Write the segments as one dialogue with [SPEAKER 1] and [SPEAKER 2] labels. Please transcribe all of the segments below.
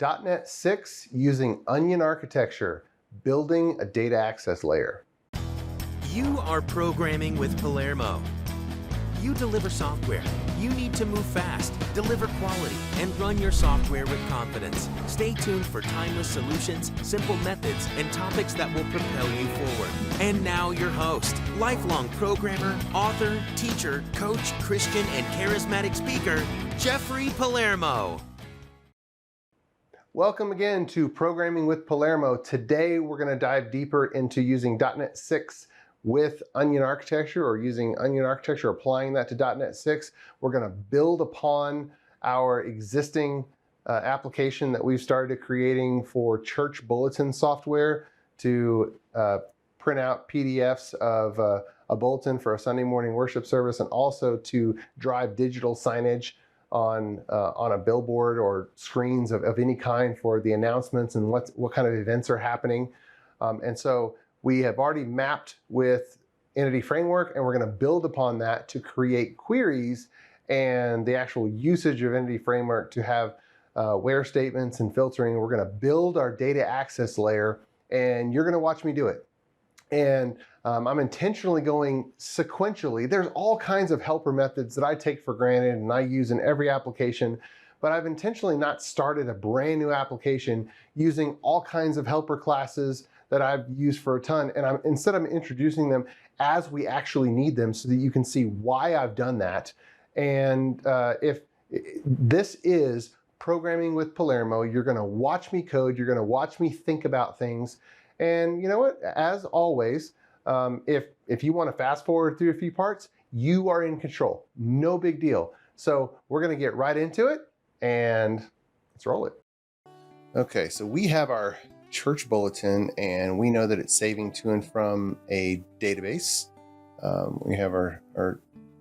[SPEAKER 1] .NET 6 using Onion architecture, building a data access layer.
[SPEAKER 2] You are programming with Palermo. You deliver software. You need to move fast, deliver quality, and run your software with confidence. Stay tuned for timeless solutions, simple methods, and topics that will propel you forward. And now your host, lifelong programmer, author, teacher, coach, Christian, and charismatic speaker, Jeffrey Palermo.
[SPEAKER 1] Welcome again to Programming with Palermo. Today we're going to dive deeper into using .NET 6 with Onion architecture, or using Onion architecture, applying that to .NET 6. We're going to build upon our existing application that we've started creating for church bulletin software to print out PDFs of a bulletin for a Sunday morning worship service, and also to drive digital signage on a billboard or screens of any kind for the announcements and what kind of events are happening. And so we have already mapped with Entity Framework, and we're going to build upon that to create queries and the actual usage of Entity Framework to have where statements and filtering. We're going to build our data access layer, and you're going to watch me do it. And I'm intentionally going sequentially. There's all kinds of helper methods that I take for granted and I use in every application, but I've intentionally not started a brand new application using all kinds of helper classes that I've used for a ton. And instead I'm introducing them as we actually need them so that you can see why I've done that. And if this is Programming with Palermo, you're going to watch me code, you're going to watch me think about things. And you know what? As always, if you want to fast forward through a few parts, you are in control. No big deal. So we're going to get right into it, and let's roll it. Okay, so we have our church bulletin, and we know that it's saving to and from a database. We have our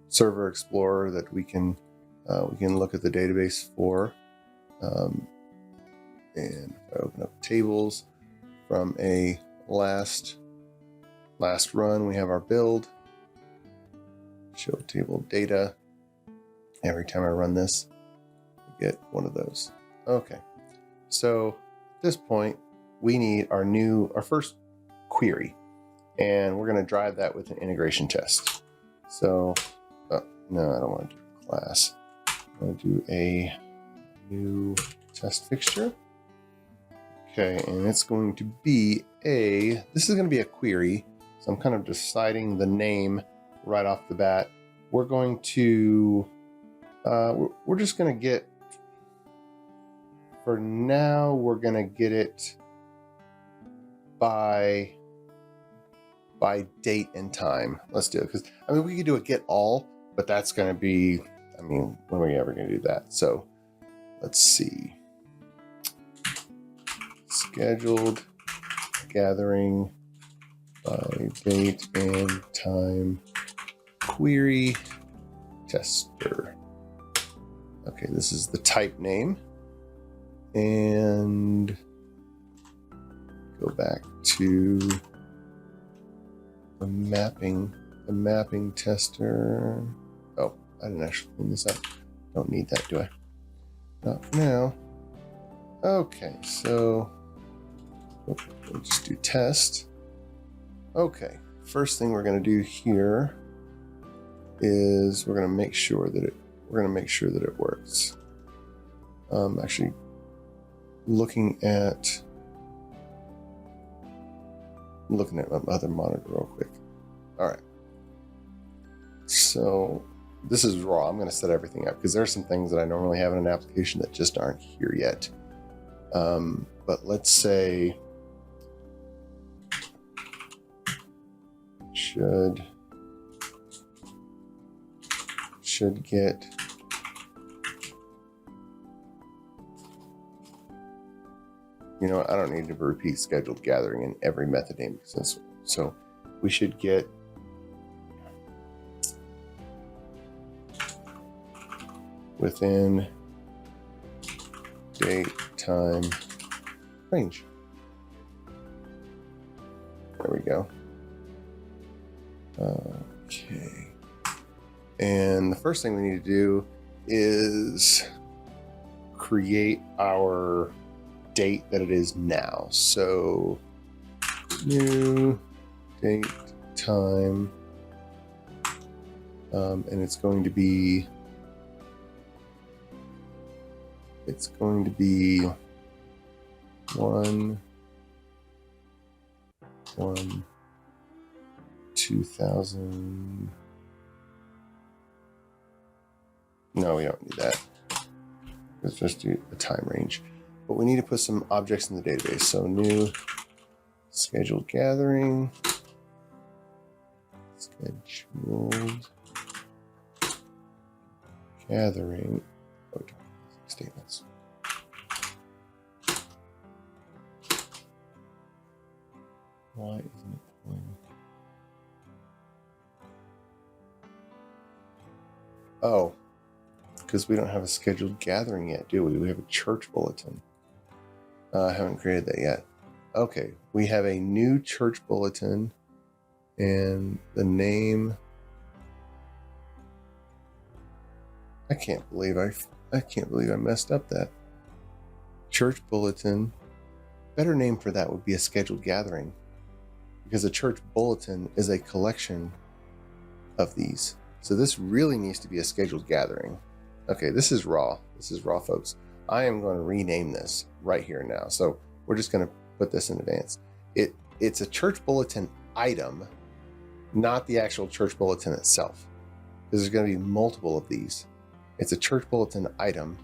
[SPEAKER 1] server explorer that we can look at the database for. And if I open up tables from a last run, we have our build, show table data. Every time I run this, I get one of those. Okay, so at this point, we need our first query, and we're going to drive that with an integration test. So, no, I don't want to do a class. I want to do a new test fixture. Okay, and it's going to be this is going to be a query. So I'm kind of deciding the name right off the bat. We're going to, we're just going to get, for now, we're going to get it by date and time. Let's do it, because I mean we could do a get all, but that's going to be, I mean, when are we ever going to do that? So let's see. Scheduled gathering by date and time query tester. Okay, this is the type name, and go back to the mapping tester. Oh, I didn't actually clean this up. Don't need that, do I? Not now. Okay, so we'll just do test. Okay, first thing we're going to do here is we're going to make sure that it works. Actually, looking at my other monitor real quick. All right. So this is raw. I'm going to set everything up because there are some things that I normally have in an application that just aren't here yet. But let's say should get I don't need to repeat scheduled gathering in every method name, so we should get within date time range. There we go. Okay. And the first thing we need to do is create our date that it is now. So new date, time, and it's going to be 1/1/2000. No, we don't need that. Let's just do a time range. But we need to put some objects in the database. So new scheduled gathering. Scheduled gathering. Oh, statements. Why isn't it pulling? Oh, because we don't have a scheduled gathering yet, do we? We have a church bulletin. I haven't created that yet. Okay, we have a new church bulletin, and the name. I can't believe I messed up that. Church bulletin. Better name for that would be a scheduled gathering, because a church bulletin is a collection of these. So this really needs to be a scheduled gathering. Okay, this is raw. This is raw, folks. I am going to rename this right here now. So we're just going to put this in advance. It's a church bulletin item, not the actual church bulletin itself, because there's going to be multiple of these. It's a church bulletin item,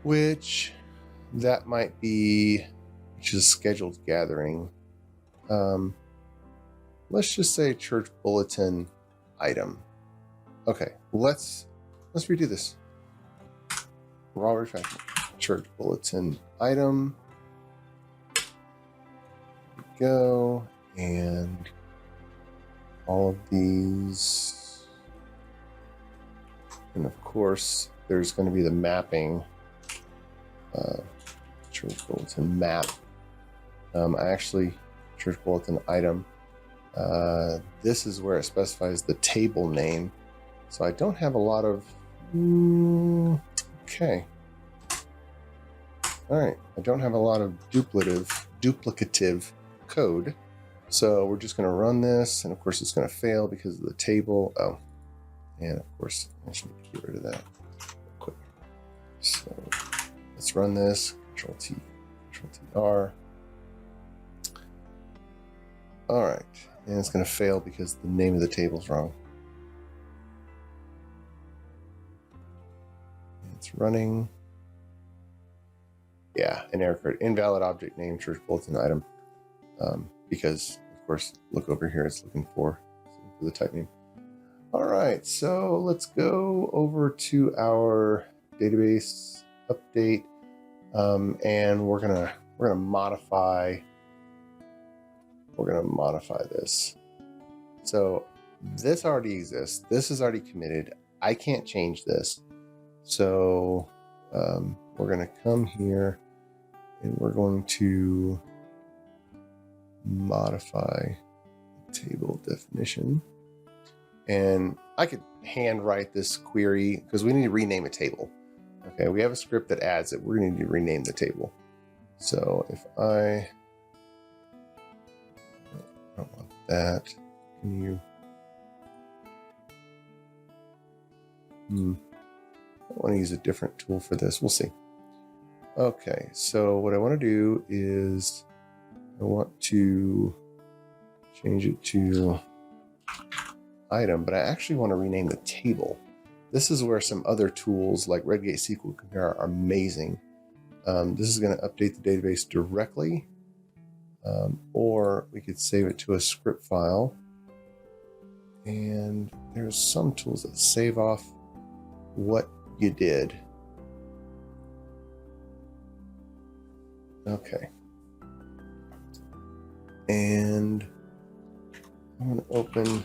[SPEAKER 1] which that might be, which is a scheduled gathering. Let's just say church bulletin item. Okay, let's redo this. Raw refactor. Church bulletin item. There we go. And all of these. And of course, there's going to be the mapping. Church bulletin map. Church bulletin item. This is where it specifies the table name. So I don't have a lot of. Okay. All right. I don't have a lot of duplicative code. So we're just going to run this. And of course, it's going to fail because of the table. Oh, and of course, I should need to get rid of that real quick. So let's run this. Control T, Control T R. All right. And it's going to fail because the name of the table is wrong. It's running. Yeah, an error code. Invalid object name, church bulletin item. Because, of course, look over here. It's looking for the type name. All right, so let's go over to our database update, and we're gonna modify. We're gonna modify this. So this already exists. This is already committed. I can't change this. So we're going to come here and we're going to modify table definition. And I could hand write this query because we need to rename a table. Okay, we have a script that adds it. We're going to need to rename the table. So if I don't want that, can you? I want to use a different tool for this. We'll see. Okay, so what I want to do is I want to change it to item, but I actually want to rename the table. This is where some other tools like Redgate SQL Compare are amazing. This is going to update the database directly, or we could save it to a script file. And there's some tools that save off what you did. Okay. And I'm going to open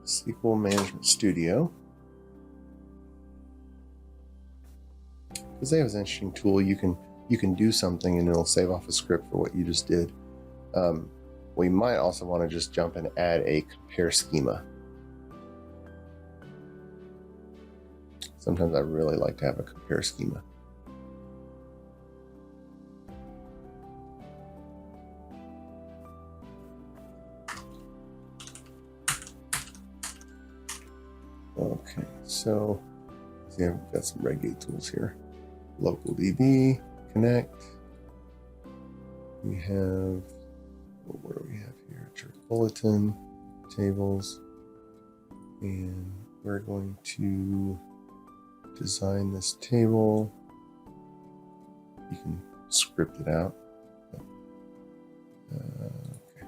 [SPEAKER 1] SQL Management Studio, because they have an interesting tool. You can do something and it'll save off a script for what you just did. We might also want to just jump and add a compare schema. Sometimes I really like to have a compare schema. Okay, so see, I've got some Redgate tools here. Local DB, connect. We have, what do we have here? Church bulletin, tables, and we're going to design this table. You can script it out. Okay.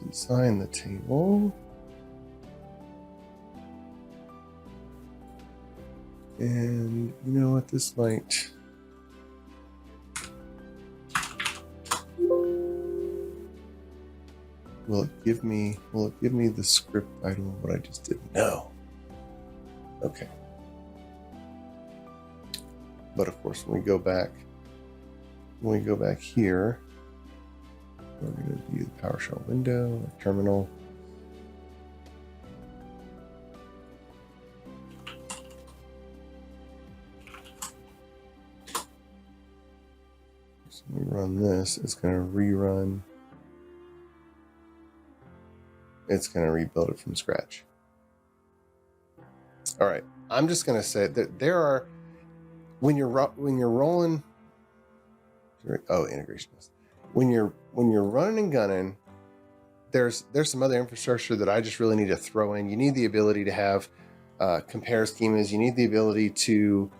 [SPEAKER 1] Design the table. And you know what, this might, will it give me the script title of what I just did? No. Okay. But of course, when we go back here, we're going to view the PowerShell window, our terminal. So we run this, it's going to rerun. It's going to rebuild it from scratch. All right, I'm just going to say that there are, when you're rolling, integration list. When you're running and gunning, there's some other infrastructure that I just really need to throw in. You need the ability to have compare schemas. You need the ability to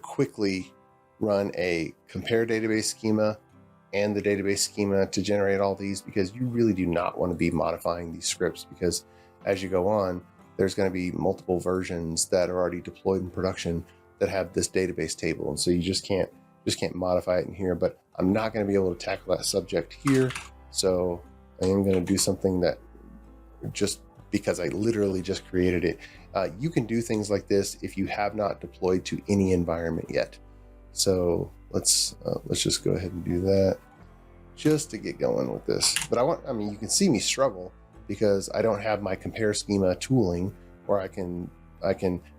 [SPEAKER 1] quickly run a compare database schema and the database schema to generate all these, because you really do not want to be modifying these scripts, because as you go on, there's going to be multiple versions that are already deployed in production that have this database table, and so you just can't modify it in here. But I'm not going to be able to tackle that subject here, so I am going to do something that, just because I literally just created it. You can do things like this if you have not deployed to any environment yet. So let's just go ahead and do that just to get going with this. But I mean, you can see me struggle because I don't have my compare schema tooling where I can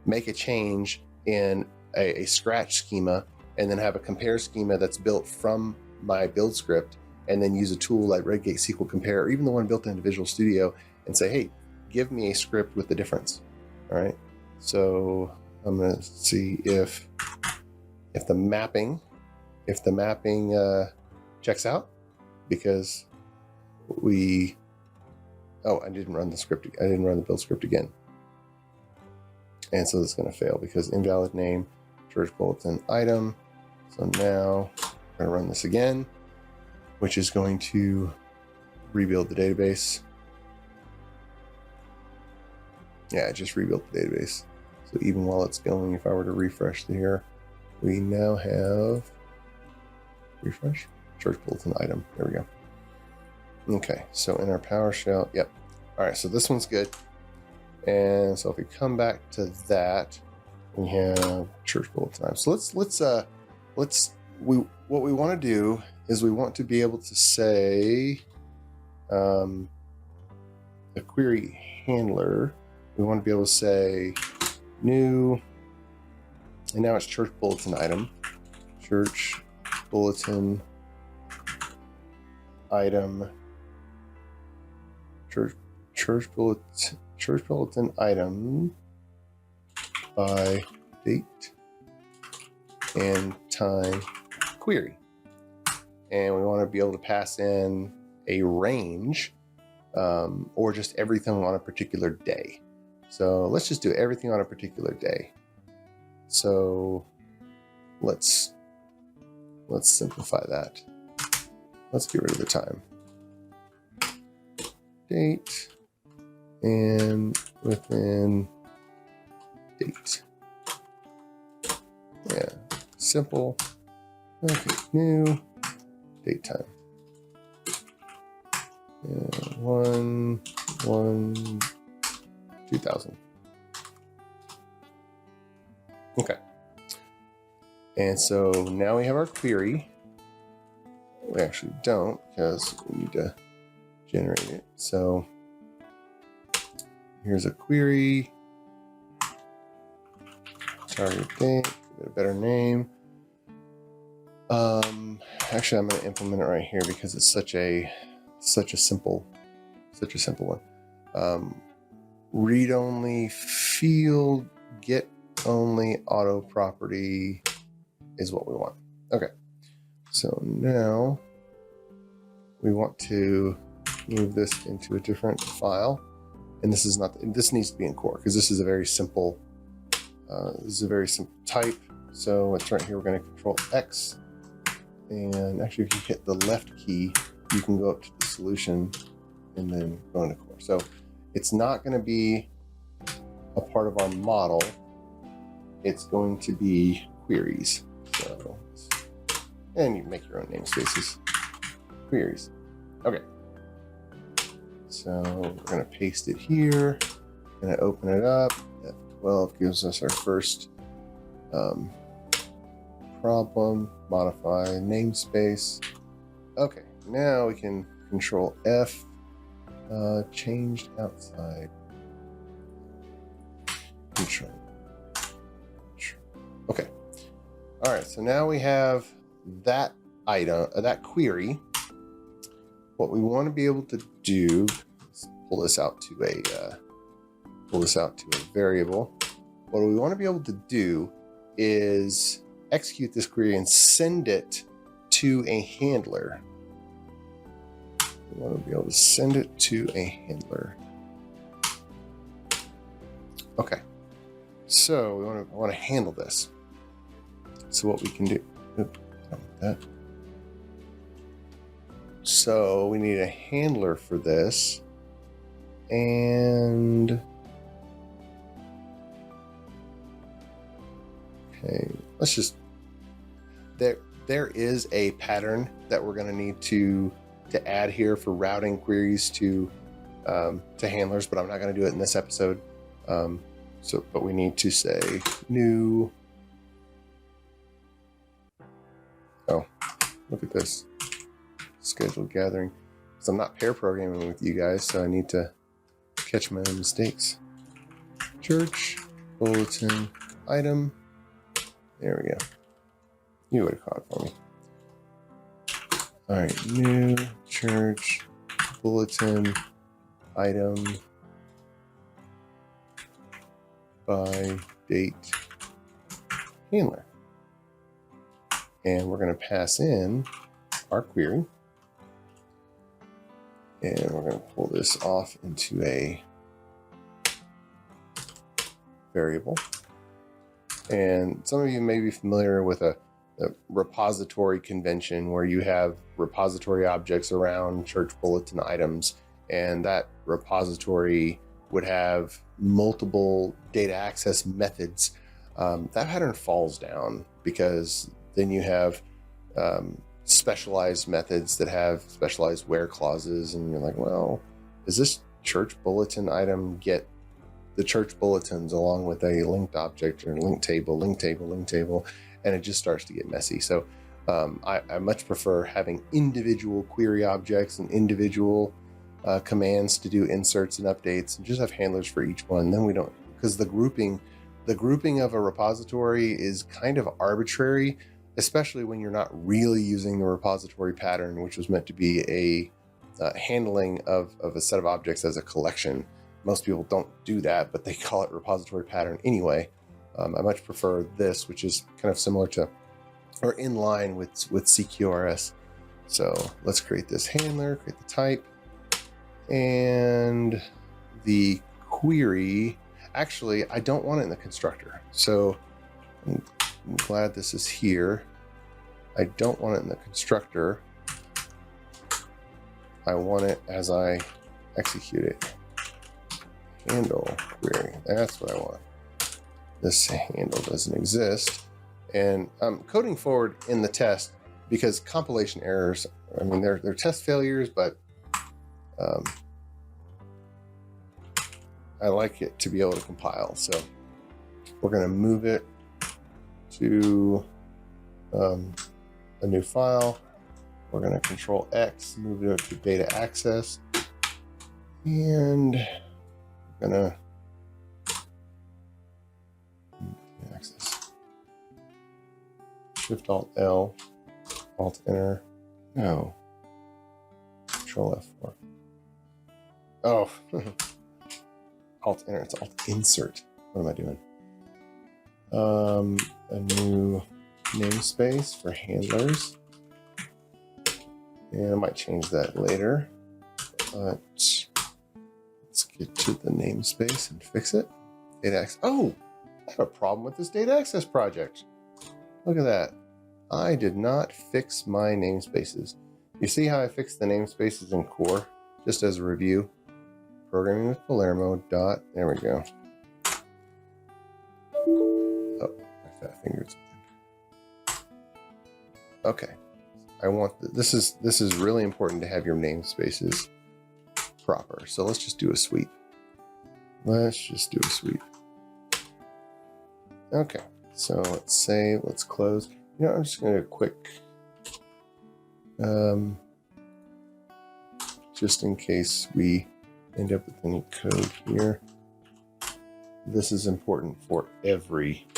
[SPEAKER 1] make a change in a scratch schema and then have a compare schema that's built from my build script, and then use a tool like Redgate SQL Compare, or even the one built into Visual Studio, and say, hey, give me a script with the difference. All right, so I'm going to see if the mapping checks out, because I didn't run the script. I didn't run the build script again, and so it's going to fail because invalid name, church bulletin item. So now I'm going to run this again, which is going to rebuild the database. Yeah, it just rebuilt the database. So even while it's going, if I were to refresh here, we now have refresh church bulletin item. There we go. Okay, so in our PowerShell, yep. All right, so this one's good. And so if we come back to that, we have church bulletin item. So what we want to do is we want to be able to say a query handler. We want to be able to say new, and now it's church bulletin item, church bulletin item, church bulletin item by date and time query. And we want to be able to pass in a range, or just everything on a particular day. So let's just do everything on a particular day. So let's simplify that. Let's get rid of the time. Date and within date. Yeah, simple. Okay, new date time. 1/1/2000. Okay. And so now we have our query. We actually don't, because we need to generate it. So here's a query. Target date, give it a better name. Actually, I'm going to implement it right here because it's such a such a simple one. Read only field, get only auto property is what we want. Okay, so now we want to move this into a different file, and this is not. This needs to be in core because this is a very simple. This is a very simple type. So it's right here. We're going to Control X, and actually, if you hit the left key, you can go up to the solution and then go into core. So it's not going to be a part of our model. It's going to be queries. So, and you make your own namespaces. Queries. Okay. So we're going to paste it here. Going to open it up. F12 gives us our first problem. Modify namespace. Okay. Now we can Control F. Changed outside. Control. Okay. All right. So now we have that item, that query. What we want to be able to do is pull this out to a variable. What we want to be able to do is execute this query and send it to a handler. We want to be able to send it to a handler. Okay. So I want to handle this. So what we can do, so we need a handler for this, and okay, let's just, there is a pattern that we're going to need to add here for routing queries to handlers, but I'm not going to do it in this episode. But we need to say new. Oh, look at this. Scheduled gathering. So I'm not pair programming with you guys, so I need to catch my own mistakes. Church, bulletin, item. There we go. You would have caught it for me. All right, new church, bulletin, item, by date, handler. And we're going to pass in our query. And we're going to pull this off into a variable. And some of you may be familiar with a repository convention where you have repository objects around church bulletin items, and that repository would have multiple data access methods. That pattern falls down because then you have specialized methods that have specialized where clauses, and you're like, well, does this church bulletin item get the church bulletins along with a linked object or link table, and it just starts to get messy. So I much prefer having individual query objects and individual commands to do inserts and updates, and just have handlers for each one. Then we don't, because the grouping of a repository is kind of arbitrary, especially when you're not really using the repository pattern, which was meant to be a handling of a set of objects as a collection. Most people don't do that, but they call it repository pattern anyway. I much prefer this, which is kind of similar to, or in line with CQRS. So let's create this handler, create the type, and the query. Actually, I don't want it in the constructor. So I'm glad this is here. I don't want it in the constructor. I want it as I execute it. Handle query. That's what I want. This handle doesn't exist. And I'm coding forward in the test because compilation errors, I mean, they're test failures, but I like it to be able to compile. So we're going to move it to a new file. We're going to Control X, move it to data access, and we're going to access. Shift Alt L, Alt Enter. No. Control F4. Oh, Alt Enter. It's Alt Insert. What am I doing? A new namespace for handlers. And I might change that later. But let's get to the namespace and fix it. Data access. Oh, I have a problem with this data access project. Look at that. I did not fix my namespaces. You see how I fixed the namespaces in core? Just as a review. Programming with Palermo. There we go. Oh, my fat fingered something. Okay. I want this is really important to have your namespaces proper. So let's just do a sweep. Okay. So let's save. Let's close. You know, I'm just going to do a quick, just in case we end up with any code here. This is important for every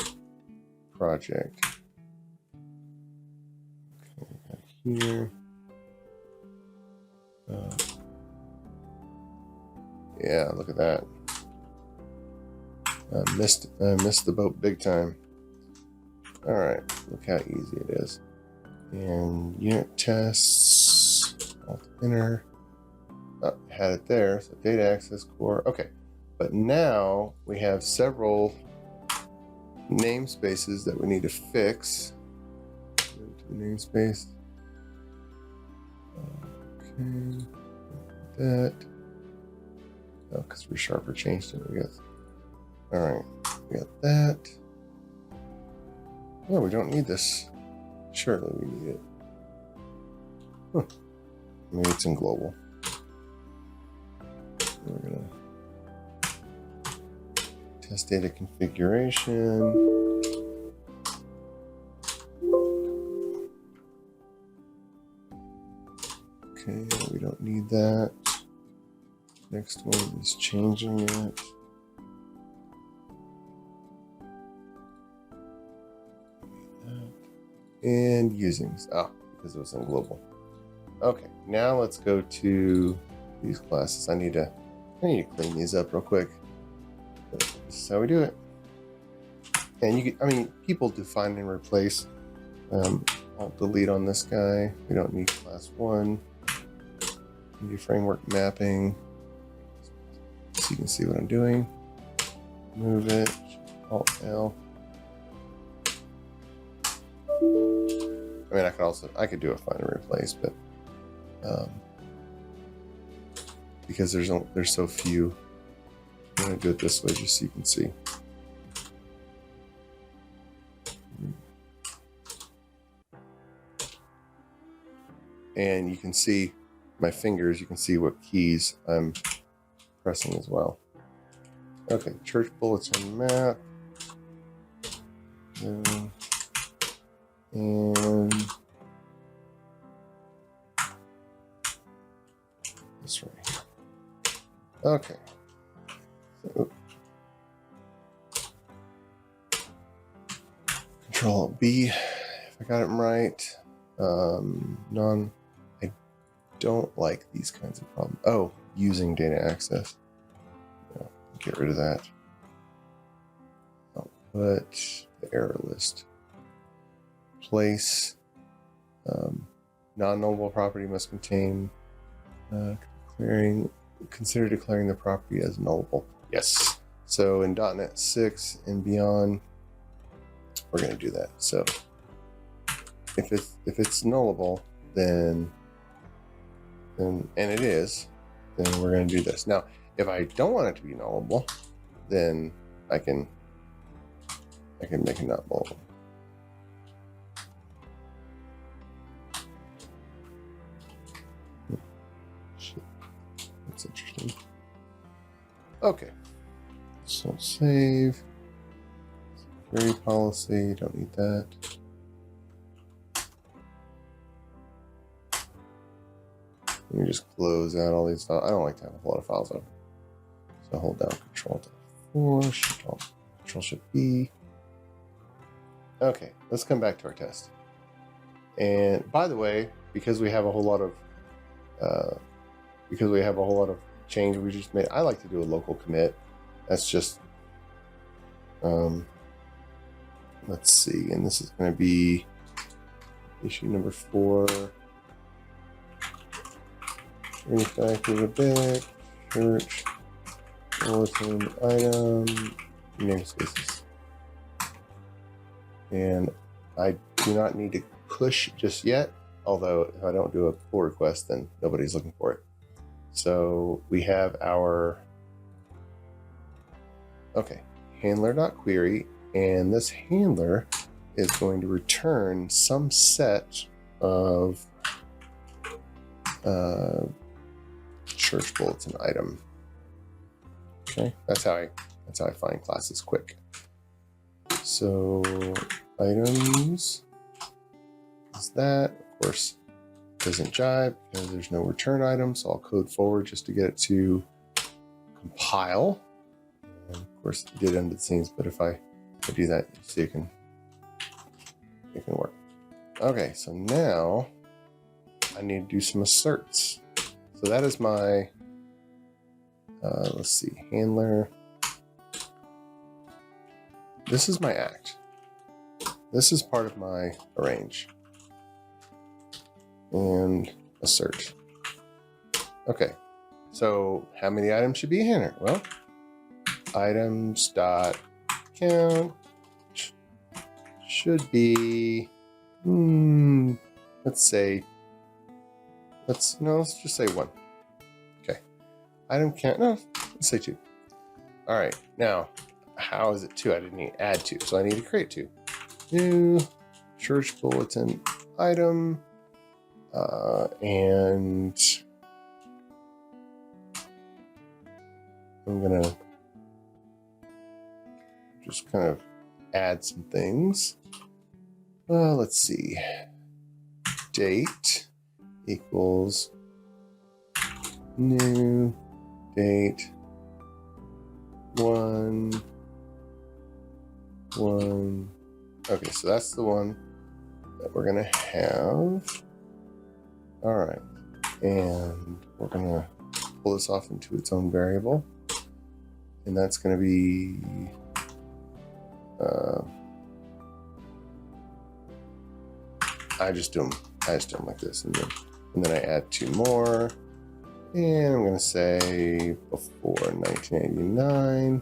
[SPEAKER 1] project. Okay, here. Yeah, look at that. I missed the boat big time. All right, look how easy it is. And unit tests, Alt Enter. Oh, had it there. So data access core. Okay, but now we have several namespaces that we need to fix. Go to the namespace. Okay, that. Oh, because ReSharper changed it, I guess. All right, we got that. Oh, we don't need this. Surely we need it. Huh. Maybe it's in global. We're gonna test data configuration. Okay, we don't need that. Next one is changing it. And using, because it was in global. Okay, now let's go to these classes. I need to clean these up real quick. This is how we do it. And you can, people define and replace. I'll delete on this guy. We don't need class 1. Do framework mapping. So you can see what I'm doing. Move it. Alt L. I could do a find and replace, but because there's so few, I'm gonna do it this way just so you can see. And you can see my fingers. You can see what keys I'm pressing as well. Okay, church bulletin map. And this right here. Okay. So, Control B, if I got it right. I don't like these kinds of problems. Oh, using data access. Yeah, get rid of that. I'll put the error list. Place. Non-nullable property must contain consider declaring the property as nullable. Yes. So in .NET 6 and beyond, we're going to do that. So if it's nullable, then and it is, then we're going to do this. Now, if I don't want it to be nullable, then I can make it not nullable. That's interesting. Okay, so save. Security policy, don't need that. Let me just close out all these files. I don't like to have a lot of files open. So hold down Control-4, Control-Shift B. Okay, let's come back to our test. And by the way, because we have a whole lot of because we have a whole lot of change we just made. I like to do a local commit. That's just, let's see, and this is going to be issue number 4. Refactor bit, church, bulletin, item, namespaces. And I do not need to push just yet, although if I don't do a pull request, then nobody's looking for it. So we have our, okay, handler.query, and this handler is going to return some set of church bulletin item. Okay, that's how I find classes quick. So items is that, of course, doesn't jive because there's no return item, so I'll code forward just to get it to compile. And of course, it did under the scenes, but if I do that, you see it can work. Okay, so now I need to do some asserts. So that is my, let's see, handler. This is my act. This is part of my arrange. And assert. Okay, so how many items should be a handler? Well, items dot count should be, let's say, let's just say 1. Okay, item count, no, let's say 2. All right, now how is it 2? I didn't need to add 2, so I need to create 2. New church bulletin item, and I'm gonna just kind of add some things. Let's see, date equals new date 1. Okay, so that's the one that we're gonna have. All right, and we're gonna pull this off into its own variable, and that's gonna be I just do them like this, and then I add 2 more, and I'm gonna say before 1989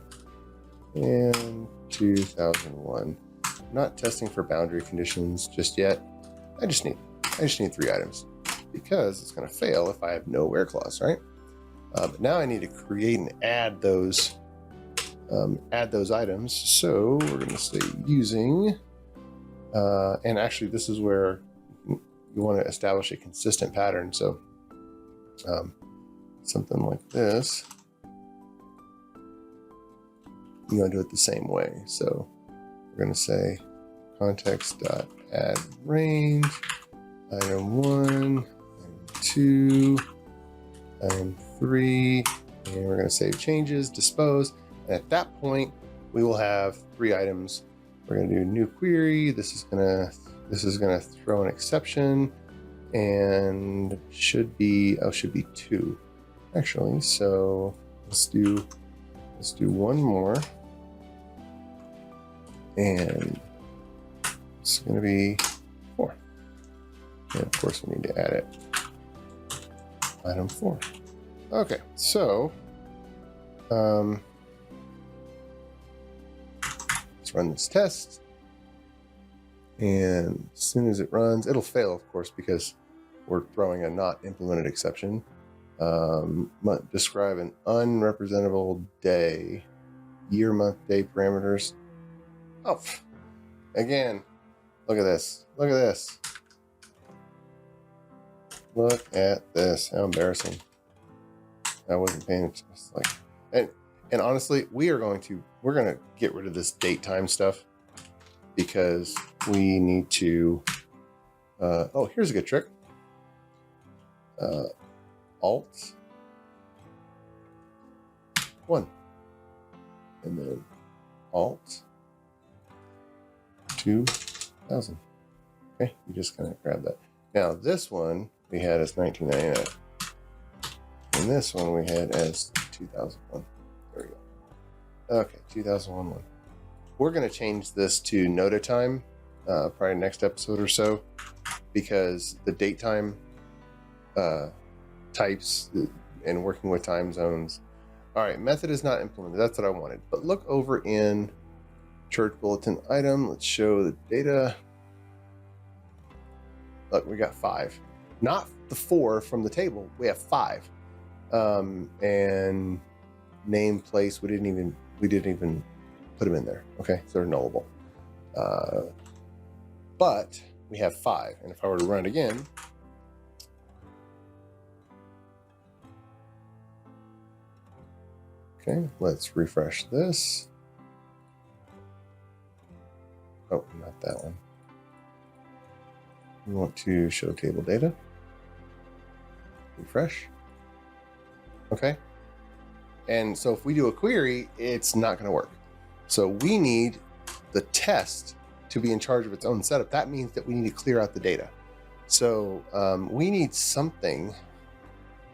[SPEAKER 1] and 2001. I'm not testing for boundary conditions just yet. I just need 3 items because it's gonna fail if I have no where clause, right? But now I need to create and add those items. So we're gonna say using, and actually this is where you want to establish a consistent pattern. So something like this, you want to do it the same way. So we're going to say context.add range, item 1, item 2, item 3, and we're going to save changes, dispose. And at that point, we will have 3 items. We're going to do new query. This is going to throw an exception, and should be 2 actually. So let's do 1 more, and it's going to be 4. And of course, we need to add it. Item 4. Okay, so let's run this test. And as soon as it runs, it'll fail, of course, because we're throwing a not implemented exception. Describe an unrepresentable day, year, month, day parameters. Oh, again, look at this. Look at this. Look at this. How embarrassing. I wasn't paying attention. It's like, and honestly, we're going to get rid of this date time stuff, because we need to, oh, here's a good trick. Alt 1, and then Alt 2000. Okay, you just kind of grab that. Now this one we had as 1999, and this one we had as 2001. There we go. Okay, 2001. We're going to change this to Nota time, probably next episode or so, because the date time types and working with time zones. All right, method is not implemented. That's what I wanted. But look over in church bulletin item. Let's show the data. Look, we got 5. Not the 4 from the table. We have 5. And name, place, we didn't even put them in there. Okay, so they're nullable. But we have 5. And if I were to run it again, okay, let's refresh this. Oh, not that one. We want to show table data. Refresh. Okay. And so if we do a query, it's not going to work. So we need the test to be in charge of its own setup. That means that we need to clear out the data. So we need something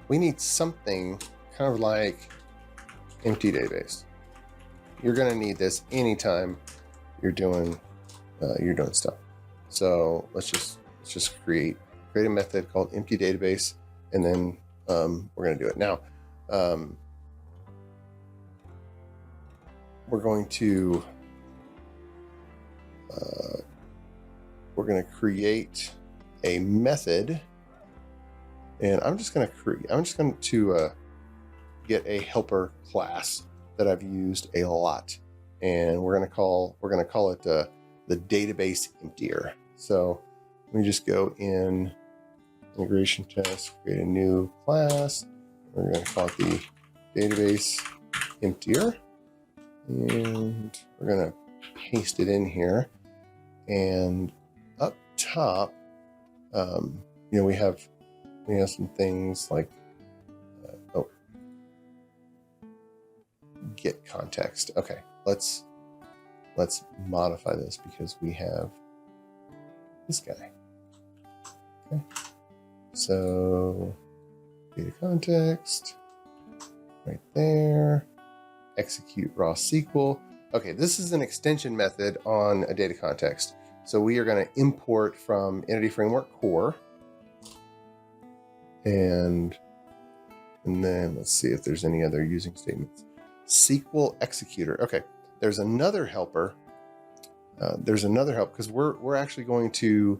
[SPEAKER 1] kind of like empty database. You're going to need this anytime you're doing stuff. So let's just create a method called empty database, and then we're going to do it now. We're going to create a method, and I'm just going to get a helper class that I've used a lot, and we're going to call it the database emptier. So let me just go in integration test, create a new class. We're going to call it the database emptier, and we're going to paste it in here. And up top, we have some things like get context. Okay, let's modify this because we have this guy. Okay, so data context right there, execute raw SQL. Okay, this is an extension method on a data context. So we are going to import from Entity Framework Core, and then let's see if there's any other using statements. SQL executor. Okay, there's another helper. Because we're actually going to,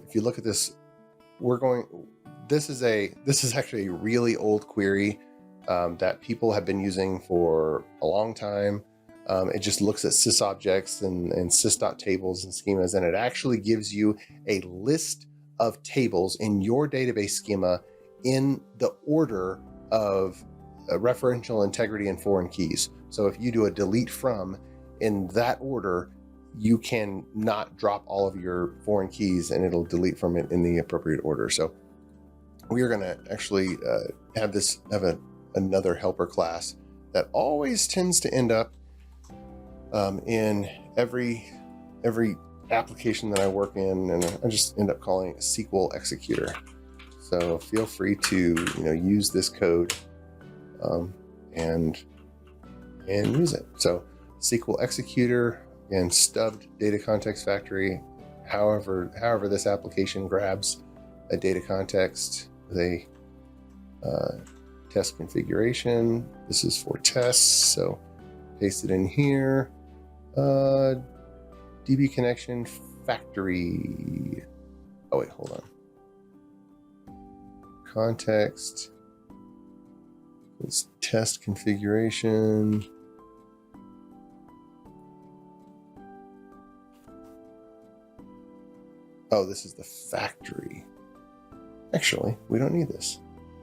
[SPEAKER 1] if you look at this, this is actually a really old query that people have been using for a long time. It just looks at sysobjects and sys.tables and schemas, and it actually gives you a list of tables in your database schema in the order of referential integrity and foreign keys. So if you do a delete from in that order, you can not drop all of your foreign keys, and it'll delete from it in the appropriate order. So we are going to actually have another helper class that always tends to end up in every application that I work in, and I just end up calling it SQL executor. So feel free to use this code and use it. So SQL executor and stubbed data context factory. However this application grabs a data context with a test configuration. This is for tests, so paste it in here. DB connection factory. Oh wait, hold on. Context. It's test configuration. Oh, this is the factory. Actually, we don't need this.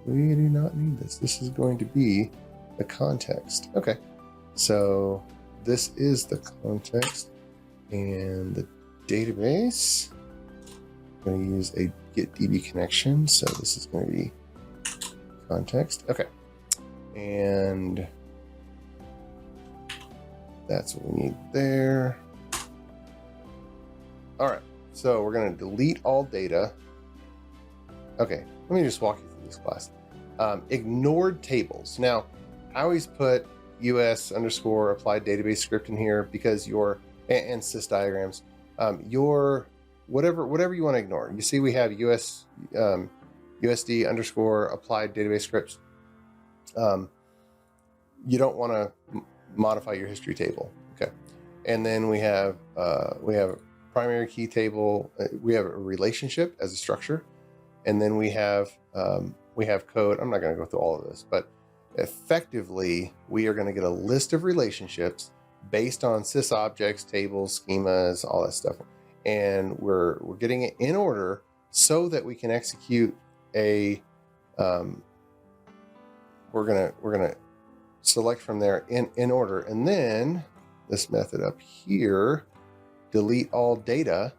[SPEAKER 1] We do not need this. This is going to be the context. Okay, so this is the context, and the database. I'm going to use a get DB connection, so this is going to be context. Okay, and that's what we need there. All right, so we're going to delete all data. Okay, let me just walk you through this class. ignored tables. Now, I always put US underscore applied database script in here because and sys diagrams, your whatever you want to ignore. You see we have USD underscore applied database scripts. You don't want to modify your history table. Okay. And then we have a primary key table. We have a relationship as a structure. And then we have code. I'm not going to go through all of this, but effectively we are going to get a list of relationships based on sys objects, tables, schemas, all that stuff. And we're getting it in order so that we can execute a we're gonna select from there in order. And then this method up here, delete all data,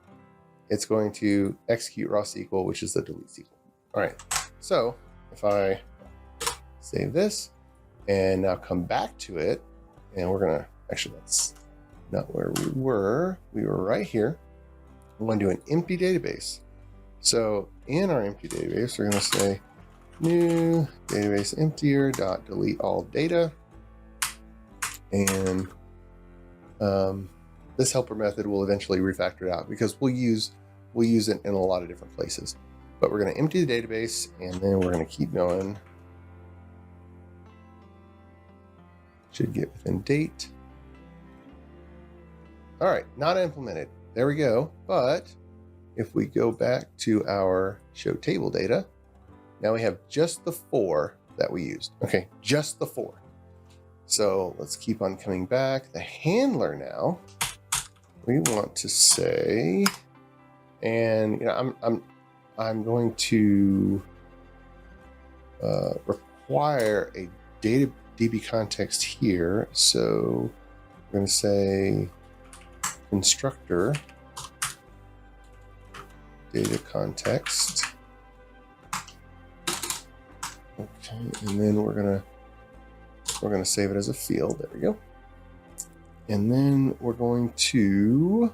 [SPEAKER 1] it's going to execute raw SQL, which is the delete SQL. All right, so if I save this and now come back to it, and we're gonna, actually that's not where we were right here. We're going to do an empty database. So in our empty database, we're going to say new database emptier dot delete all data. And this helper method will eventually refactor it out because we'll use it in a lot of different places. But we're going to empty the database, and then we're going to keep going. Should get within date. All right, not implemented. There we go. But if we go back to our show table data, now we have just the 4 that we used. Okay, just the 4. So let's keep on coming back. The handler now, we want to say, and you know, I'm going to require a DB context here. So we're going to say constructor data context. Okay, and then we're gonna save it as a field. There we go. And then we're going to,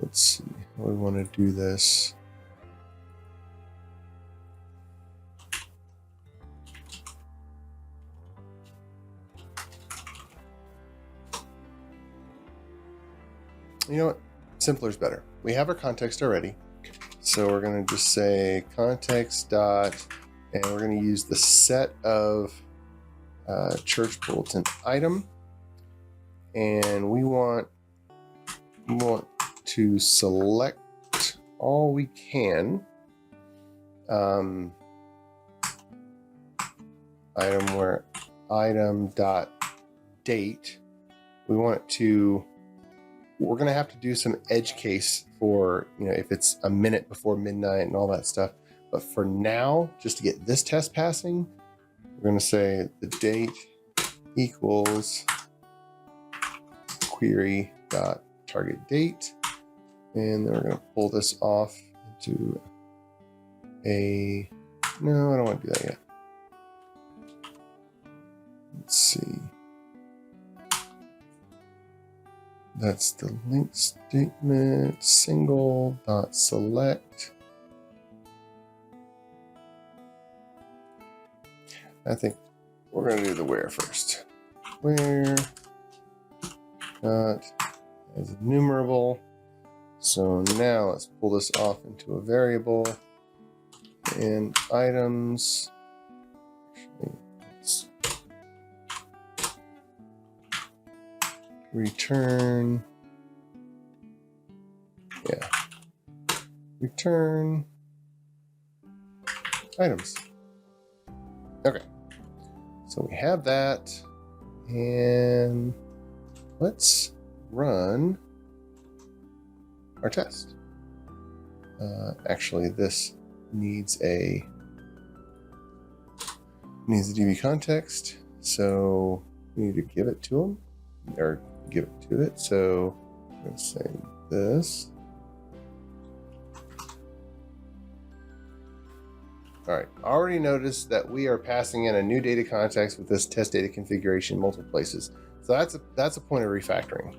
[SPEAKER 1] let's see how we want to do this. You know what? Simpler is better. We have our context already. So we're going to just say context dot, and we're going to use the set of church bulletin item. And we want to select all we can. Item where item dot date. We want it to, we're going to have to do some edge case for, you know, if it's a minute before midnight and all that stuff. But for now, just to get this test passing, we're going to say the date equals query dot target date. And then we're going to pull this off into a, no, I don't want to do that yet. Let's see. That's the link statement, single dot select. I think we're going to do the where first. Where dot as enumerable. So now let's pull this off into a variable and items. Let's return, return items. Okay, so we have that, and let's run our test. Actually, this needs a DB context, so we need to give it to them, or give it to it. So I'm going to say this. All right, already noticed that we are passing in a new data context with this test data configuration multiple places. So that's a point of refactoring.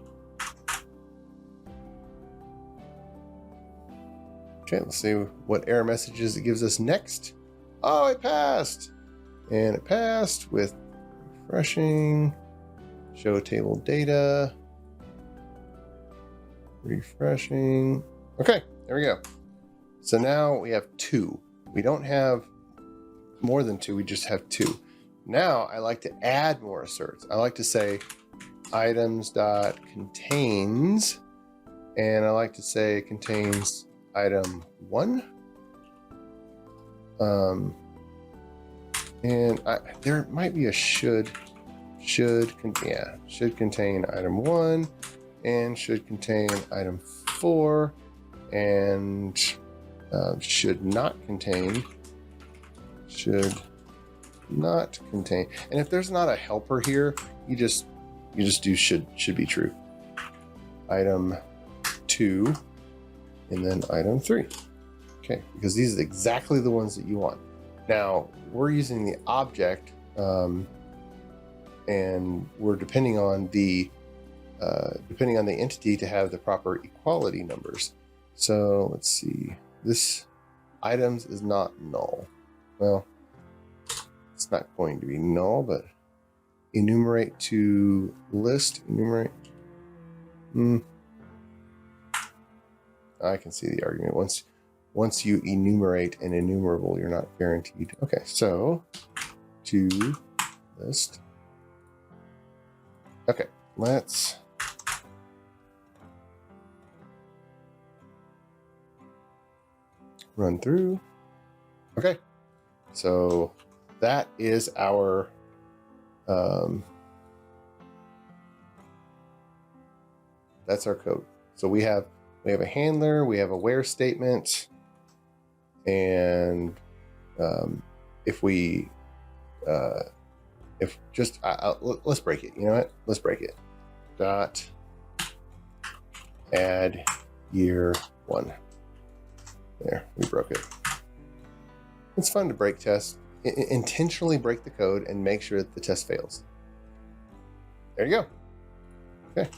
[SPEAKER 1] Okay, let's see what error messages it gives us next. Oh, it passed. And it passed with refreshing. Show table data. Refreshing. Okay, there we go. So now we have 2. We don't have more than 2, we just have 2. Now I like to add more asserts. I like to say items.contains, and I like to say contains item 1. There might be a should contain item 1 and should contain item 4 and should not contain. And if there's not a helper here, you just do should be true. Item 2 and then item 3. Okay, because these are exactly the ones that you want. Now we're using the object and we're depending on the entity to have the proper equality numbers. So let's see, this items is not null. Well, it's not going to be null, but enumerate to list, enumerate. I can see the argument. Once you enumerate an enumerable, you're not guaranteed. Okay, so to list. Okay, let's run through. Okay, so that is our that's our code. So we have a handler, we have a where statement, and let's break it. You know what? Let's break it. Dot add year 1. There, we broke it. It's fun to break tests. Intentionally break the code and make sure that the test fails. There you go. Okay.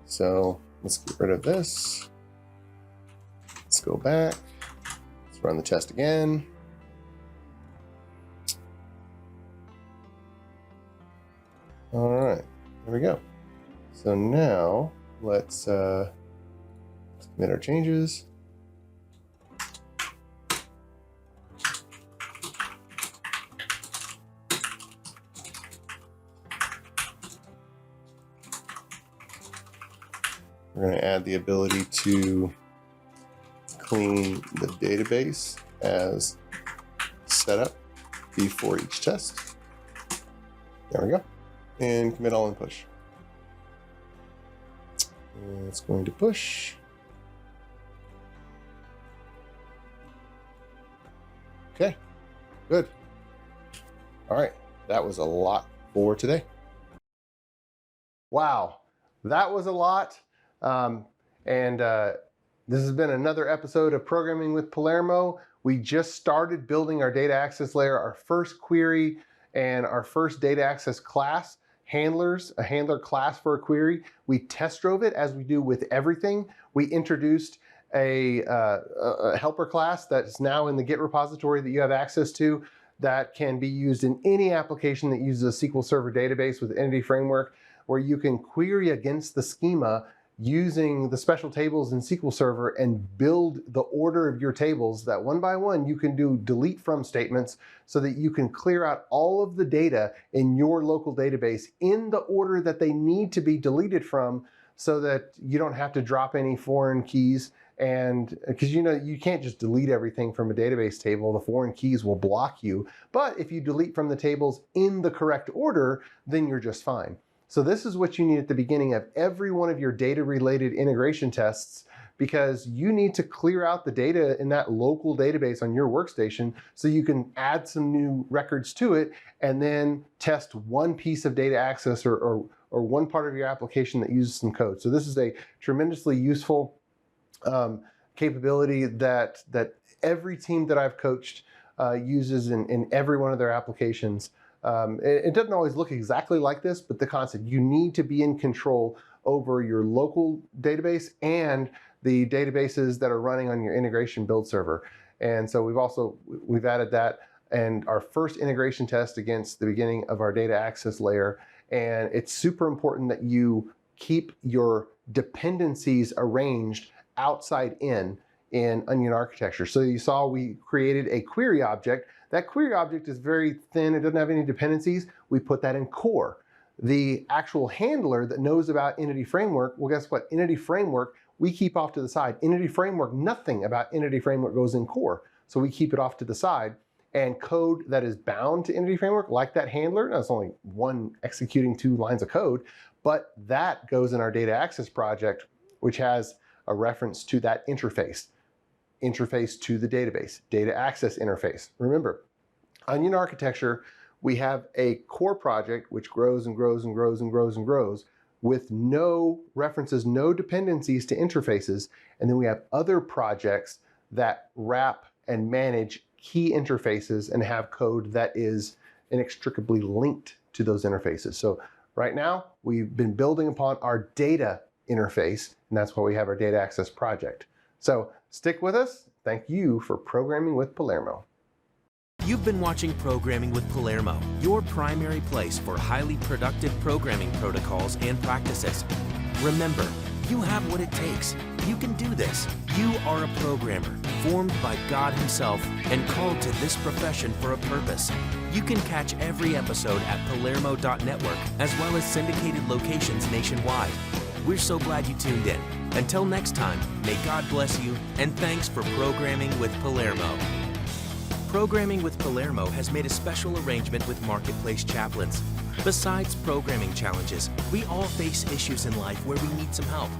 [SPEAKER 1] So let's get rid of this. Let's go back. Let's run the test again. All right, there we go. So now let's commit our changes. We're going to add the ability to clean the database as setup before each test. There we go. And commit all and push. And it's going to push. Okay, good. All right, that was a lot for today. Wow, that was a lot. This has been another episode of Programming with Palermo. We just started building our data access layer, our first query and our first data access class, handlers, a handler class for a query. We test drove it as we do with everything. We introduced a helper class that's now in the Git repository that you have access to that can be used in any application that uses a SQL Server database with Entity Framework, where you can query against the schema using the special tables in SQL Server and build the order of your tables that one by one you can do delete from statements so that you can clear out all of the data in your local database in the order that they need to be deleted from, so that you don't have to drop any foreign keys. And because you can't just delete everything from a database table, the foreign keys will block you. But if you delete from the tables in the correct order, then you're just fine. So this is what you need at the beginning of every one of your data-related integration tests, because you need to clear out the data in that local database on your workstation so you can add some new records to it and then test one piece of data access or one part of your application that uses some code. So this is a tremendously useful capability that every team that I've coached uses in every one of their applications. It doesn't always look exactly like this, but the concept, you need to be in control over your local database and the databases that are running on your integration build server. And so we've added that. and our first integration test against the beginning of our data access layer. And it's super important that you keep your dependencies arranged outside in Onion architecture. So you saw we created a query object. That query object is very thin. It doesn't have any dependencies. We put that in core. The actual handler that knows about Entity Framework, well, guess what? Entity Framework, we keep off to the side. Entity Framework, nothing about Entity Framework goes in core. So we keep it off to the side. And code that is bound to Entity Framework, like that handler, now it's only one executing 2 lines of code, but that goes in our data access project, which has a reference to that interface to the database, data access interface. Remember, Onion architecture, we have a core project which grows and grows and grows and grows and grows with no references, no dependencies to interfaces. And then we have other projects that wrap and manage key interfaces and have code that is inextricably linked to those interfaces. So right now, we've been building upon our data interface, and that's why we have our data access project. So stick with us. Thank you for programming with Palermo.
[SPEAKER 2] You've been watching Programming with Palermo, your primary place for highly productive programming protocols and practices. Remember, you have what it takes. You can do this. You are a programmer, formed by God Himself and called to this profession for a purpose. You can catch every episode at palermo.network as well as syndicated locations nationwide. We're so glad you tuned in. Until next time, may God bless you, and thanks for Programming with Palermo. Programming with Palermo has made a special arrangement with Marketplace Chaplains. Besides programming challenges, we all face issues in life where we need some help.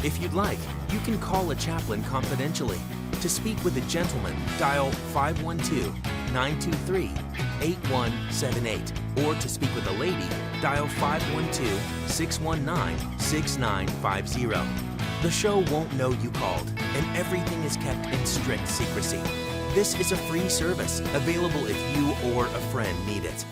[SPEAKER 2] If you'd like, you can call a chaplain confidentially. To speak with a gentleman, dial 512-923-8178. Or to speak with a lady, dial 512-619-6950. The show won't know you called, and everything is kept in strict secrecy. This is a free service, available if you or a friend need it.